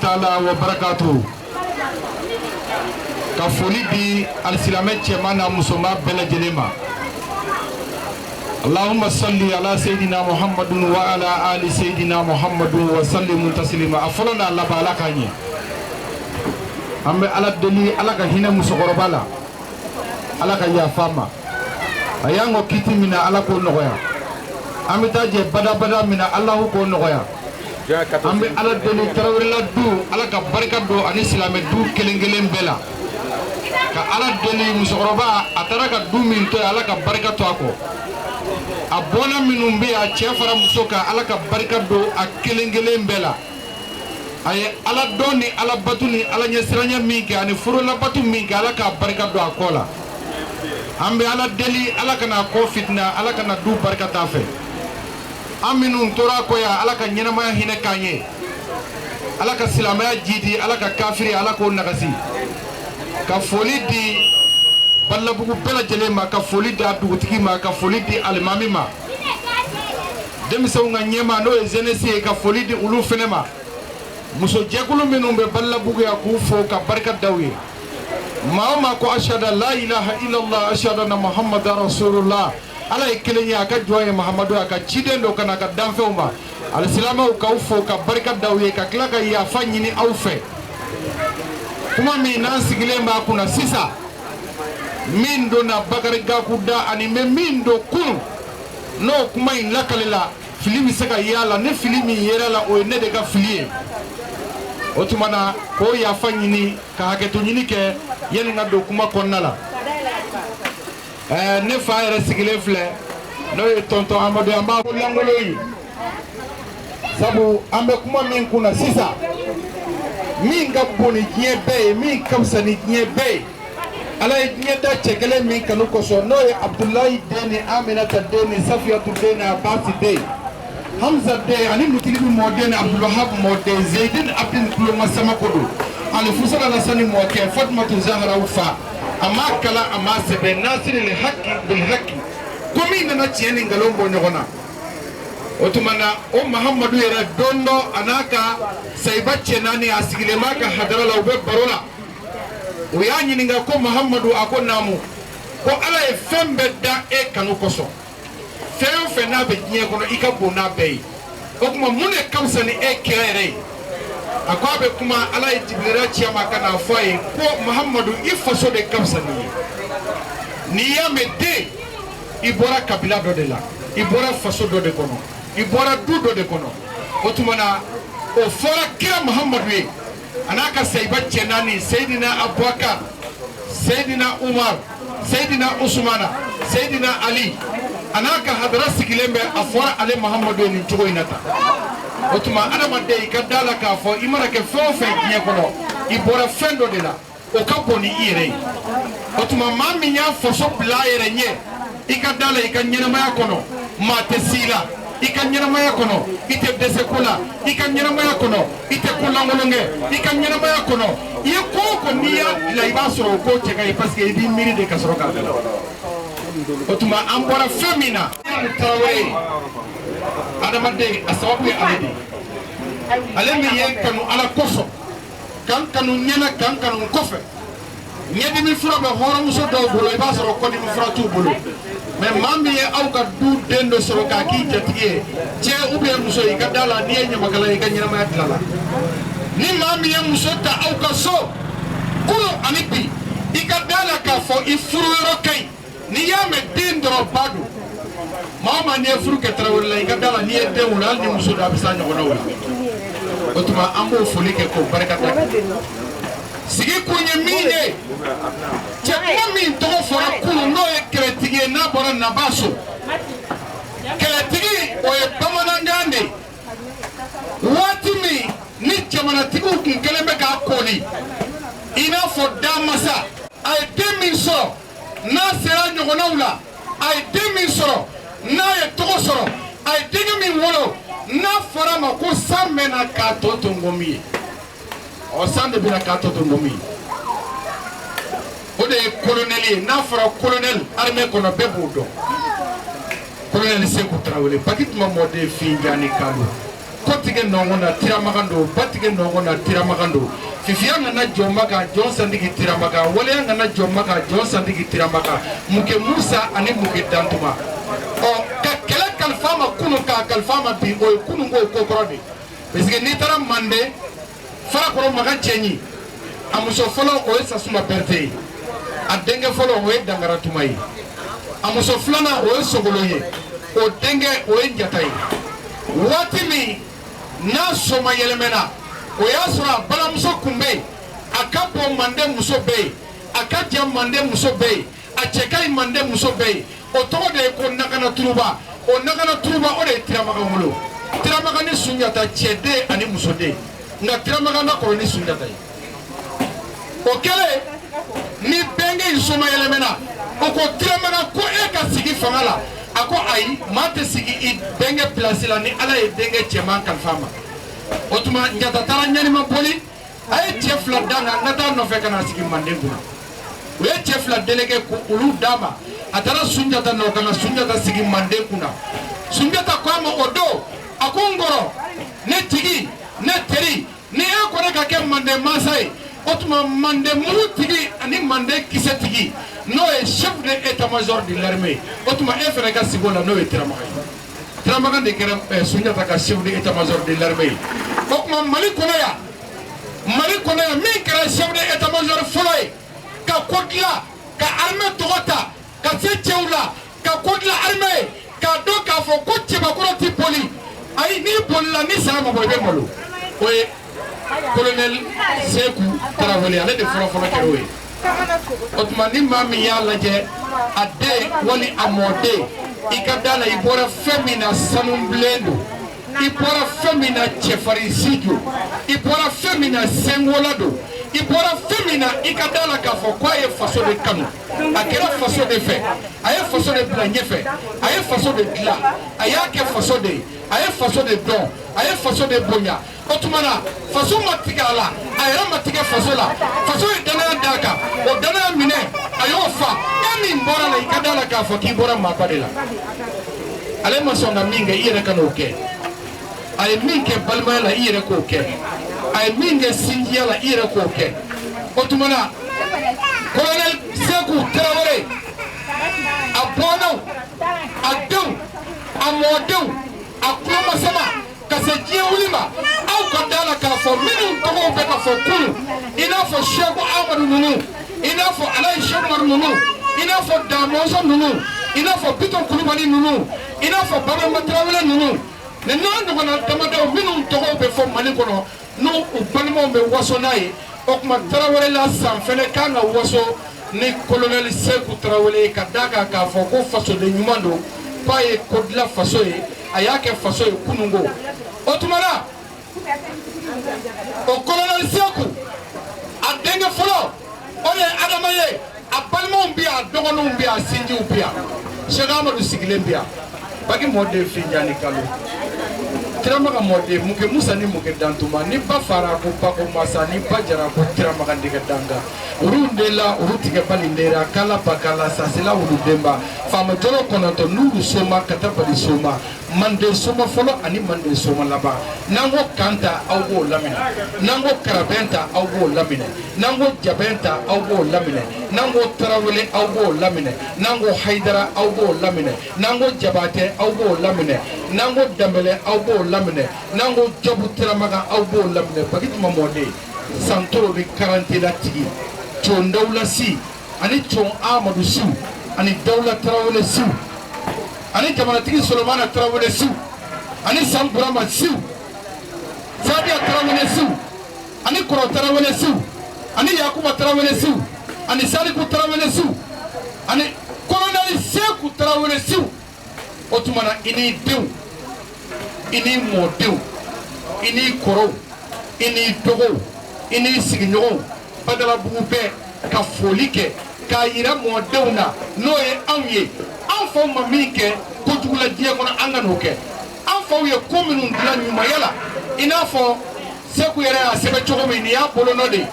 ta'ala wa barakatuh. Ka foli di al-silamɛ cɛman n'a musoman bɛɛ lajɛlen ma. Allahumma salli ala sayidina Muhammadun wa ala ali sayidina Muhammadun wa sallimu taslima. A fɔlɔ n'a laban Ala k'a ɲɛ. An bɛ Ala deli Ala ka hinɛ musokɔrɔba la. Ala ka yafa ma. A y'an ka kiti min na Ala k'o nɔgɔya. An bɛ taa jɛ badabada min na Alahu k'o nɔgɔya. An bɛ Ala deli Tarawelela du Ala ka barika don ani silamɛ du kelen kelen bɛɛ la. Ka Ala deli musokɔrɔba a taara ka du min to Ala ka barika to a kɔ. A bɔnna minnu bɛ a cɛ fara muso kan Ala ka barika don a kelen kelen bɛɛ la. A ye Ala dɔn ni Ala bato ni Ala ɲɛsiranya min kɛ ani furulabato min kɛ Ala ka barika don a kɔ la. An bɛ Ala deli Ala kana kɔ fitina Ala kana du barika t'a fɛ. An minnu tora kɔ yan Ala ka ɲɛnamaya hinɛ k'an ye. Ala ka silamɛya jidi Ala ka kafiri Ala k'o nagasi. Ka foli di Balabugu bɛɛ lajɛlen ma, ka foli di a dugutigi ma, ka foli di alimami ma. Denmisɛnw ka ɲɛma n'o ye jeunesse ye ka foli di olu fɛnɛ ma. Muso jɛkulu minnu bɛ Balabugu yan k'u fo ka barika da u ye. Maa o maa ko ashhadu an la ilaha illallah ashhadu anna muhammadan rasulullah. Ala ye kelen ye a ka jɔn ye Mahamadu a ka ciden do kana ka danfɛnw ma. Alisilamɛw k'aw fo ka barika da u ye ka tila ka yafa ɲini aw fɛ. Kuma min n'an sigilen b'a kunna sisan min donna Bakari Gaku da ani bɛ min don kunu n'o kuma in lakalela fili bɛ se ka yala ni fili min yera la o ye ne de ka fili ye. O tuma na k'o yafa ɲini ka hakɛto ɲini kɛ yanni ka don kuma kɔnɔna la. Ne fa yɛrɛ sigilen filɛ n'o ye tonton Amadu an b'a fɔ langolo ye sabu an bɛ kuma min kunna sisan min ka bon ni diɲɛ bɛɛ ye min ka fisa ni diɲɛ bɛɛ ye Ala ye diɲɛ da cɛ kelen min kanu kosɔn n'o ye Abdulayi den ni Aminata den ni Safiyatu den ni Abasi den Hamza den ani Mutilibi mɔden ni Abdulwahab mɔden Zeyidin Abdin Kuloma Samako don ani Fusala Lasani mɔkɛ Fatumatu Zaharaw fa a ma kalan a ma sɛbɛn Nasiri le haki bil haki ko min nana tiɲɛ ni nkalon bɔ ɲɔgɔn na. O tuma na o Mahamadu yɛrɛ don dɔ a n'a ka sayiba cɛ naani a sigilen b'a ka hadara la u bɛ baro la. O y'a ɲininka ko Mahamadu a ko naamu ko Ala ye fɛn bɛɛ da e kanu kosɔn fɛn o fɛn n'a bɛ diɲɛ kɔnɔ i ka bon n'a bɛɛ ye o tuma mun de ka fisa ni e kira yɛrɛ ye a ko a bɛ kuma Ala ye Jibirila ci a ma ka n'a fɔ a ye ko Mahamadu i faso de ka fisa n'i ye n'i y'a mɛn den i bɔra kabila dɔ de la i bɔra faso dɔ de kɔnɔ i bɔra du dɔ de kɔnɔ o tuma na o fɔra kira Mahamadu ye a n'a ka sayiba cɛ naani Seyidina Abubakar Seyidina Umar Seyidina Usmana Seyidina Ali a n'a ka hadara sigilen bɛ a fɔra ale Mahamadu ye nin cogo in na tan o tuma adamaden i ka da la k'a fɔ i mana kɛ fɛn o fɛn diɲɛ kɔnɔ i bɔra fɛn dɔ de la o ka bon ni i yɛrɛ ye o tuma maa min y'a faso bila a yɛrɛ ɲɛ i ka da la i ka ɲɛnamaya kɔnɔ maa tɛ s'i la i ka ɲɛnamaya kɔnɔ i tɛ dɛsɛ ko la i ka ɲɛnamaya kɔnɔ i tɛ ko lankolon kɛ i ka ɲɛnamaya kɔnɔ i ye ko o ko n'i y'a bila i b'a sɔrɔ o ko cɛ ka ɲi parce que i b'i miiri de ka sɔrɔ k'a bila o tuma an bɔra fɛn min na Tarawele adamaden a sababu ye ale de ale min ye kanu Ala kosɔn k'an kanu ɲɛna k'an kanu kɔfɛ ɲɛdimi fura bɛ hɔrɔnmuso dɔw bolo i b'a sɔrɔ kɔdimi fura t'u bolo mais maa min ye aw ka du den dɔ sɔrɔ k'a k'i jatigi ye cɛ ou bien muso i ka da la n'i ye ɲamakala ye i ka ɲɛnamaya dilan la ni maa min ye muso ta aw ka so kunun ani bi i ka da la k'a fɔ i furu yɔrɔ ka ɲi n'i y'a mɛn den dɔrɔn ba don maa o maa n'i ye furu kɛ Tarawele la i ka da la n'i ye den wolo hali ni muso don a bɛ s'a ɲɔgɔnnaw la o tuma an b'o foli kɛ k'o barika da sigi kun ye min ye cɛ kuma min tɔgɔ fɔra kunun n'o ye kɛlɛtigi ye n'a bɔra Nabaso kɛlɛtigi o ye bamanankan de waati min ni jamanatigiw kun kɛlen bɛ k'a koli i n'a fɔ Damasa a ye den min sɔrɔ n'a sera ɲɔgɔnnaw la a ye den min sɔrɔ n'a ye tɔgɔ sɔrɔ a ye denkɛ min wolo n'a fɔra a ma ko san mɛnna k'a tɔ to nkɔmi ye ɔ san de bɛna k'a tɔ to nkɔmi ye o de ye colonel ye n'a fɔra colonel armée kɔnɔ bɛɛ b'o dɔn colonel Seku Tarawele Baki tuma mɔden Finjani Kalo kotige nongona tiramagando batige nongona tiramagando fifiya ngana jomaka Johnson digi tiramaka wale ngana jomaka Johnson digi tiramaka muke Musa ani muke Dantuma o ka kala kalfama kunu ka kalfama bi o kunu go kokorode parce ni tara mande fara ko maga chenyi amuso folo o esa suma perte adenge folo o dangara tumai amuso flana o sogoloye o denge o njatai watimi na soma yelemena o yasura bala muso kumbe akapo mande muso be akaja mande muso be achekai mande muso be o to de ko nakana turuba o de tiramaga mulo tiramaga ni sunyata chede ani muso de nga tiramaga na ko ni sunyata o kele ni benge soma yelemena o ko tiramaga ko e ka sigi fangala ako ai mate sigi I benge place la ni ala e denge cheman kan fama otuma njata tara nyani ma poli ay chef la danga ngata no fe kana sigi mandengu we chef la delege ko ulu dama atara sunjata no kana sunjata sigi mandengu na sunjata kwa mo odo akongoro ne tigi ne teri ni e ko ka ke mande masai otuma mande mu tigi ani mande kisetigi no e chef de état-major de l'armée otuma e fere ka sigola no e Tramagan de Kerem Sunyata ka chef de état-major de l'armée okuma Mali Konaya mi kera chef de état-major folay ka kodla ka armée togota ka secheula ka kodla armée ka do ka fo ko cheba ko ti poli ay ni bolla ni sama boy be molo oye colonel Sekou Traoré ale de foro kerowe otmani mami ya laje ade wali amode ikadala ibora femina sanumblendo ibora femina chefarisijo ibora femina sengolado ibora femina ikadala kafo kwa ye façon de kanu akera façon de fait aye façon de blagner fait aye façon de gla aye ke façon de don aye façon de bonya otumana façon matigala ayera matiga façon la façon dana daka o dana mine ayo fa emi mbora la ikadala kafo kibora mapadela ale masonga minga ire kanoke ay minge balmala ire koke ay minge sinjiala ire koke otumana colonel Sekou Traoré abono adou amodo akloma sama kaseje ulima au kadala ka fo minu to be ka fo kulu ina fo Sheikh Amadou Nunu ina fo Alay Sheikh Omar Nunu ina fo Damoso Nunu ina fo Biton Kulubali Nunu ina fo Baba Traoré Nunu ne non ko na tamado minu to be fo Mali kono no ubalmo be waso nayi okuma Traoré la san fene kanga waso ni colonel Sekou Traoré kadaka ka fo ko faso de nyumando paye kodla faso e ayake faso e kunungo otumana o colonel Sekou adenge folo ole adamaye abalmo mbia dogono mbia sinji mbia Cheikh Amadou Sigile mbia bagi mode finjani kalu Tiramaga mode muke Musa ni muke Dantuma ni bafara ko pako masa ni bajara ko tiramaga ndiga danga urundela urutige balindera kala pakala sasila urudemba fama jolo konato nuru soma katabali soma mande soma folo ani mande soma laba nango kanta awgo lamine nango karabenta awgo lamine nango jabenta awgo lamine nango Traoré awgo lamine nango Haidara awgo lamine nango Jabate awgo lamine nango Dambele awgo lamine nango Jabu Tiramaga awgo lamine bagiti mamode santoro bi karantela tigi chon dawla si ani chon Amadou si ani dawla Traoré si ani jamana tigi Solomana Traoré si ani Samburama si Sadia Traoré si ani Koro Traoré si ani Yakuba Traoré si ani Saliku Traoré si ani colonel Sekou Traoré si otumana ini dew ini modew ini koro ini dogo ini siginyogo badala bugube ka folike ka ira modewna noye anye anfo mamike ko jugula die kono angano ke anfo ye kominu ndila nyuma yala inafo Sekou yere asebe chogomi ni ya bolono de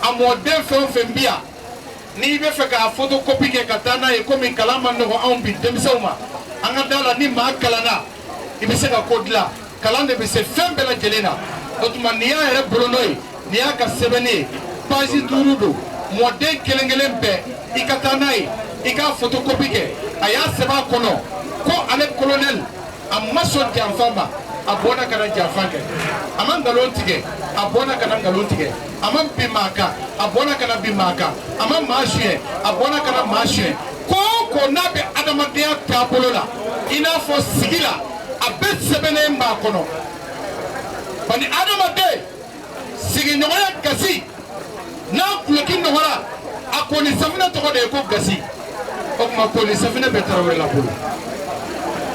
amode fembia ni be fe ka photocopy ke katana e komi kalama no on bi demsawma anga dala ni ma kalana ibise ka kodla kalan de bɛ se fɛn bɛɛ lajɛlen na o tuma nin y'a yɛrɛ bolo nɔ ye nin y'a ka sɛbɛnni ye page 5 don mɔden kelen kelen bɛɛ i ka taa n'a ye i ka photocopie kɛ a y'a sɛbɛn a kɔnɔ ko ale colonel a ma sɔn janfa ma a bɔra ka na janfa kɛ a ma nkalon tigɛ a bɔra ka na nkalon tigɛ a ma bin maa kan a bɔra ka na bin maa kan a ma maa suɲɛ a bɔra ka na maa suɲɛ ko o ko n'a bɛ adamadenya taabolo la i n'a fɔ sigi la a bɛɛ sɛbɛnnen b'a kɔnɔ bari adamaden sigiɲɔgɔnya gasi n'a duloki nɔgɔra a kɔni safinɛ tɔgɔ de ye ko gasi o tuma kɔni safinɛ bɛ Tarawele la bolo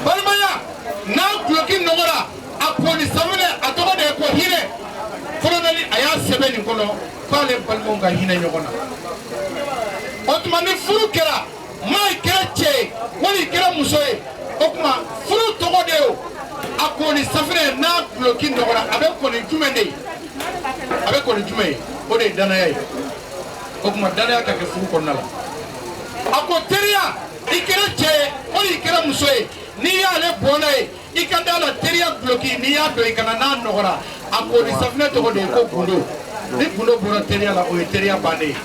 balimaya n'a duloki nɔgɔra a kɔni safinɛ a tɔgɔ de ye ko hinɛ colonel a y'a sɛbɛn nin kɔnɔ k'ale balimaw ka hinɛ ɲɔgɔn na o tuma ni furu kɛra maa i kɛra cɛ ye wali i kɛra muso ye o tuma furu tɔgɔ de ye a kɔni safinɛ n'a duloki nɔgɔra a bɛ kɔni jumɛn de ye a bɛ kɔni jumɛn ye o de ye danaya ye o tuma danaya ka kɛ furu kɔnɔna la a ko teriya i kɛra cɛ ye wali i kɛra muso ye n'i y'ale bɔnna ye i ka da la teriya duloki n'i y'a dɔn i kana n'a nɔgɔra a kɔni safinɛ tɔgɔ de ye ko gundo ni gundo bɔra teriya la o ye teriya bannen ye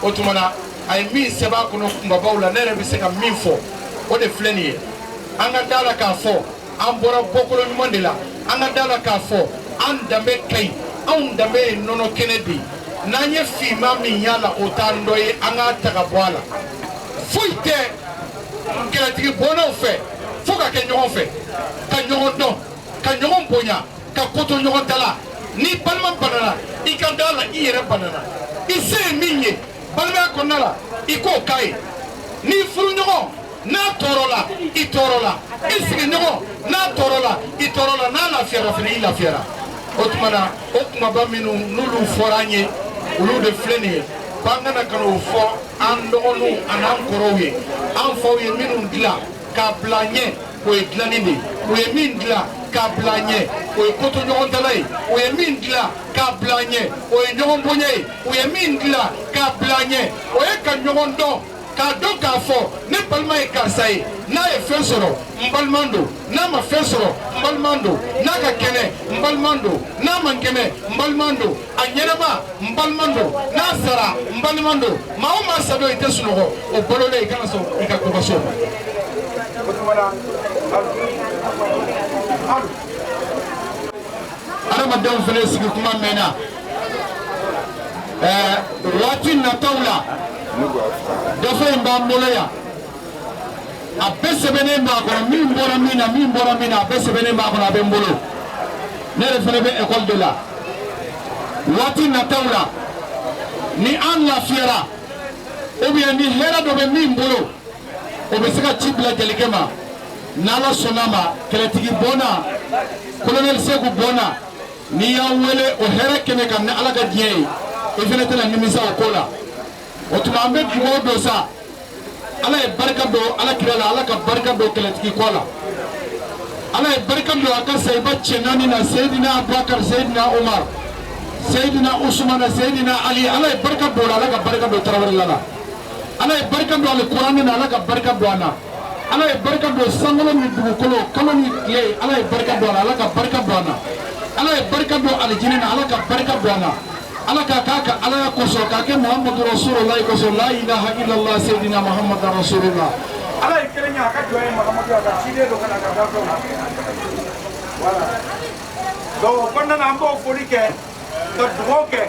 o tuma na a ye min sɛbɛn a kɔnɔ kunbabaw la ne yɛrɛ bɛ se ka min fɔ o de filɛ nin ye an ka da la k'a fɔ an bɔra bɔkolo ɲuman de la an ka da la k'a fɔ an danbe ka ɲi anw danbe ye nɔnɔ kɛnɛ de ye n'an ye finman min y'a la o t'an dɔ ye an k'a ta ka bɔ a la foyi tɛ kɛlɛtigi bɔnnaw fɛ fo ka kɛ ɲɔgɔn fɛ ka ɲɔgɔn dɔn ka ɲɔgɔn bonya ka koto ɲɔgɔn ta la ni balima banana i ka da la i yɛrɛ banana i se ye min ye balimaya kɔnɔna la i k'o k'a ye ni furuɲɔgɔn n'a tɔɔrɔ la i tɔɔrɔ la i sigiɲɔgɔn n'a tɔɔrɔ la i tɔɔrɔ la n'a lafiyara fana i lafiyara o tuma na o kumaba minnu n'olu fɔra an ye olu de filɛ nin ye k'an kana ka n'o fɔ an dɔgɔninw an'an kɔrɔw ye an faw ye minnu dilan k'a bila ɲɛ o ye dilanni de ye o ye min dilan k'a bila ɲɛ o ye koto ɲɔgɔn tala ye o ye min dilan k'a bila ɲɛ o ye ɲɔgɔn bonya ye o ye min dilan k'a bila ɲɛ o ye ka ɲɔgɔn dɔn k'a dɔn k'a fɔ ne balima ye karisa ye n'a ye fɛn sɔrɔ n baliman don n'a ma fɛn sɔrɔ n baliman don n'a ka kɛnɛ n baliman don n'a man kɛnɛ n baliman don a ɲɛnɛma n baliman don n'a sara n baliman don maa o maa sa don i tɛ sunɔgɔ o balolen i kana sɔn i ka kɔkɔ so. adamadenw fana sigi kuma mɛnna waati nataw la dɔfɛ in b'an bolo yan a bɛɛ sɛbɛnnen b'a kɔnɔ min bɔra min na min bɔra min na a bɛɛ sɛbɛnnen b'a kɔnɔ a bɛ n bolo ne yɛrɛ fana bɛ ekɔli de la waati nataw la ni an lafiyara ubiyɛn ni hɛrɛ dɔ bɛ min bolo o bɛ se ka ci bila jelikɛ ma n'ala sɔnna ma kɛlɛtigi bɔnna colonel Seku bɔnna n'i y'an wele o hɛrɛ kɛmɛ kan ni ala ka diɲɛ ye i fana tɛna nimisa o ko la o tuma an bɛ dugawu dɔ sa ala ye barika don ala kira la ala ka barika don kɛlɛtigi kɔ la ala ye barika don a ka sahiba cɛ naani na Seyidina Abubakar Seyidina Umar Seyidina Usmana Seyidina Ali ala ye barika don ala ka barika don Tarawele la ala ye barika don ale Kuranɛ na ala ka barika don a na ala ye barika don sankolo ni dugukolo kalo ni tile ala ye barika don a la ala ka barika don a na ala ye barika don alijinɛ na ala ka barika don a na ala ka k'a ka alaya kosɔn k'a kɛ Muhammadu Rasulullah kosɔn la ilaha illallah Seyidina Muhammadu Rasulullah ala ye kelen ye a ka jɔn ye Muhammadu a ka ciden dɔ ka na ka da fɛnw na voilà donc o kɔnɔna na an b'o foli kɛ ka dugawu kɛ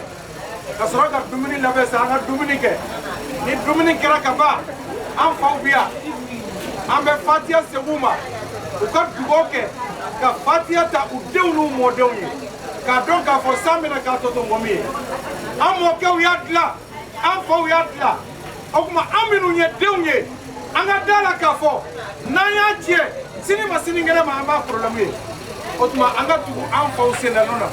ka sɔrɔ ka dumuni labɛn sa an ka dumuni kɛ ni dumuni kɛra ka ban an faw bi yan an bɛ fatiya segin u ma u ka dugawu kɛ ka fatiya ta u denw n'u mɔdenw ye k'a dɔn k'a fɔ san bɛna k'a tɔ to mɔmi ye an mɔkɛw y'a dilan an faw y'a dilan o tuma an minnu ye denw ye an ka da la k'a fɔ n'an y'a tiɲɛ sini ma sinikɛnɛ ma an b'a problème ye o tuma an ka tugu an faw sendanu na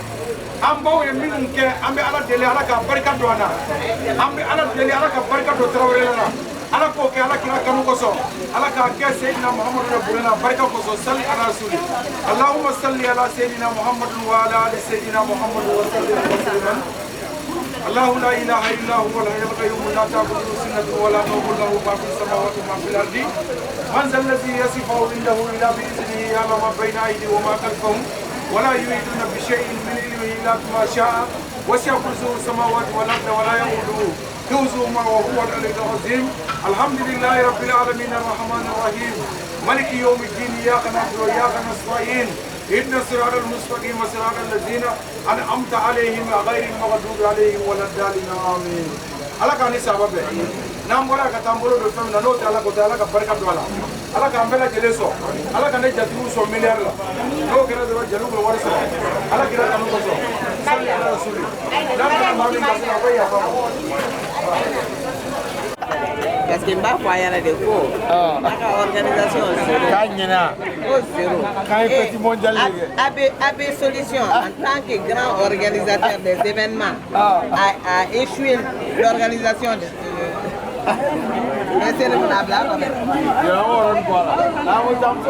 an baw ye minnu kɛ an bɛ ala deli ala ka barika don an na an bɛ ala deli ala ka barika don Tarawele la ala k'o kɛ ala kira kanu kosɔn ala k'a kɛ Seyidina Muhammadu la bonya barika kosɔn salli ala rasuli Allahumma salli ala Seyidina Muhammadu wa ala ali Seyidina Muhammadu wa sallim tasliman Allahu la ilaha illa huwa al-hayyul qayyum la ta'khudhuhu sinatun wa la nawmun lahu ma fis samawati wa ma fil ardi man zal ladhi yasifu indahu illa bi idhnihi ya'lamu ma bayna aydihim wa ma khalfahum ولا يريدون بشيء من علمه إلا بما شاء وسع كرسيه السماوات والأرض ولا يؤوده حفظهما وهو العلي العظيم الحمد لله رب العالمين الرحمن الرحيم مالك يوم الدين إياك نعبد وإياك نستعين اهدنا الصراط المستقيم صراط الذين أنعمت عليهم غير المغضوب عليهم ولا الضالين آمين. ala k'an ni sababa bɛɛ n'an bɔra ka taa an bolo don fɛn min na n'o tɛ ala ko tɛ ala ka barika don a la ala k'an bɛɛ lajɛlen sɔn ala ka ne jatigiw sɔn miliyari la n'o kɛra dɔrɔn jeliw bɛ wari sɔrɔ ala kira kanu kosɔn sani ala rasuli n'a bɛna maa min kasi a bɛ yafa ma. Parce que m'a foi yɛrɛ de ko a ka organisation zéro k'a ɲɛna ko zéro k'an ye fête mondiale de kɛ AB Solution en tant que grand organisateur des événements a échoué l'organisation de des cérémonies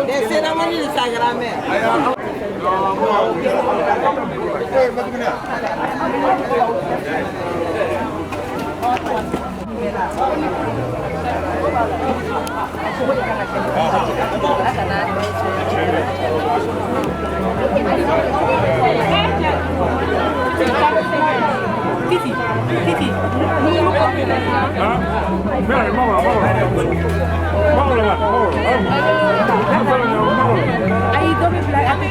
des cérémonies de sa grand-mère. Titi. Ahí doble playa,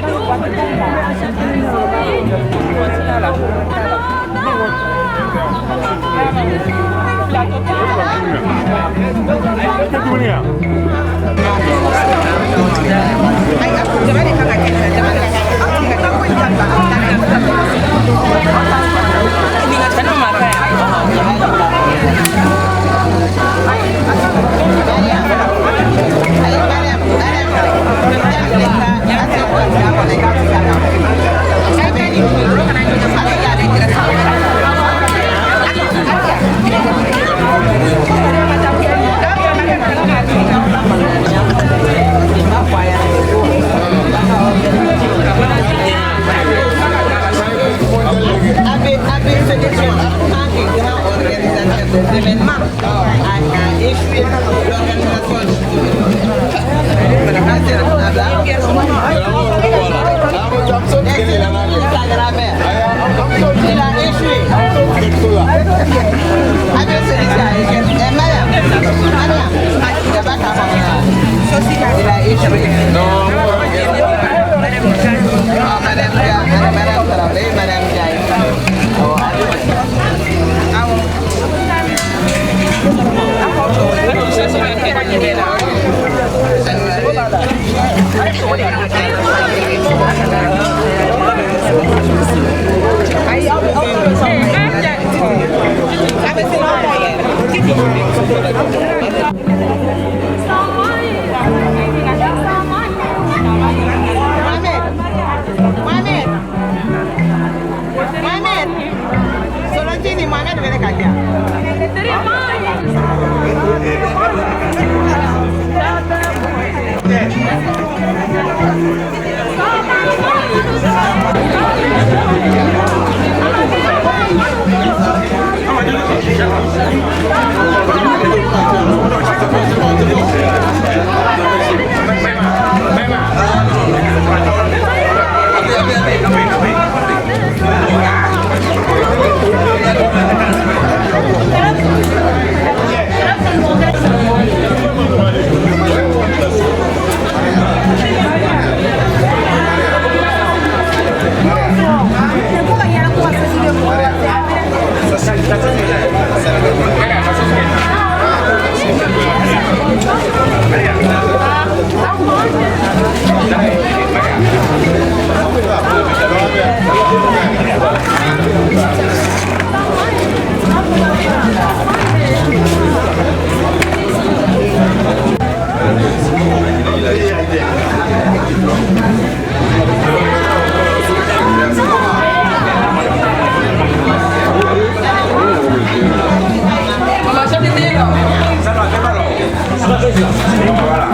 Voilà.